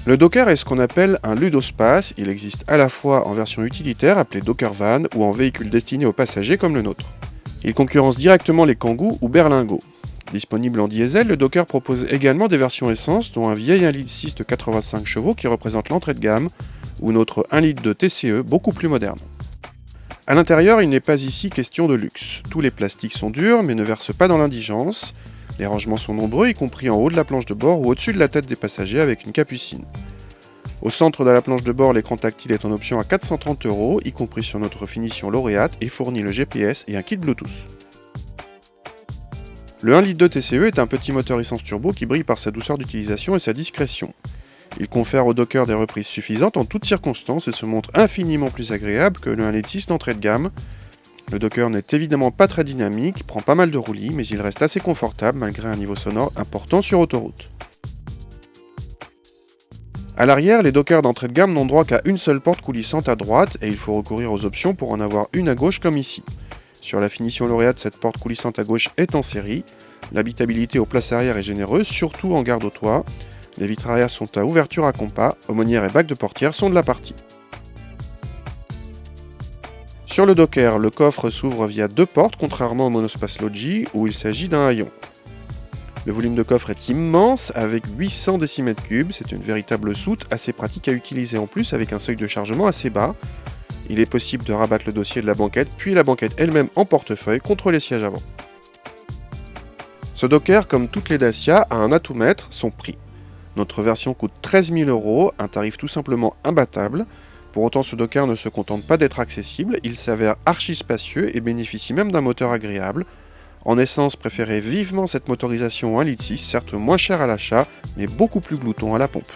Le Docker est ce qu'on appelle un ludospace. Il existe à la fois en version utilitaire appelée Docker Van ou en véhicule destiné aux passagers comme le nôtre. Il concurrence directement les Kangoo ou Berlingo. Disponible en diesel, le Docker propose également des versions essence, dont un vieil 1,6 litre de 85 chevaux qui représente l'entrée de gamme, ou notre 1 litre de TCE beaucoup plus moderne. À l'intérieur, il n'est pas ici question de luxe. Tous les plastiques sont durs mais ne versent pas dans l'indigence. Les rangements sont nombreux, y compris en haut de la planche de bord ou au-dessus de la tête des passagers avec une capucine. Au centre de la planche de bord, l'écran tactile est en option à 430 €, y compris sur notre finition lauréate, et fournit le GPS et un kit Bluetooth. Le 1 litre de TCE est un petit moteur essence turbo qui brille par sa douceur d'utilisation et sa discrétion. Il confère au Docker des reprises suffisantes en toutes circonstances et se montre infiniment plus agréable que le 1,6 litre d'entrée de gamme. Le Docker n'est évidemment pas très dynamique, prend pas mal de roulis, mais il reste assez confortable malgré un niveau sonore important sur autoroute. A l'arrière, les Dockers d'entrée de gamme n'ont droit qu'à une seule porte coulissante à droite et il faut recourir aux options pour en avoir une à gauche comme ici. Sur la finition lauréate, cette porte coulissante à gauche est en série. L'habitabilité aux places arrière est généreuse, surtout en garde au toit. Les vitres arrière sont à ouverture à compas, aumônière et bac de portière sont de la partie. Sur le Docker, le coffre s'ouvre via deux portes, contrairement au monospace Logi où il s'agit d'un haillon. Le volume de coffre est immense, avec 800 décimètres cubes, c'est une véritable soute assez pratique à utiliser en plus avec un seuil de chargement assez bas. Il est possible de rabattre le dossier de la banquette, puis la banquette elle-même en portefeuille contre les sièges avant. Ce Docker, comme toutes les Dacia, a un atomètre, son prix. Notre version coûte 13 000 €, un tarif tout simplement imbattable. Pour autant, ce Docker ne se contente pas d'être accessible, il s'avère archi spacieux et bénéficie même d'un moteur agréable. En essence, préférez vivement cette motorisation 1,6 litre, certes moins chère à l'achat, mais beaucoup plus glouton à la pompe.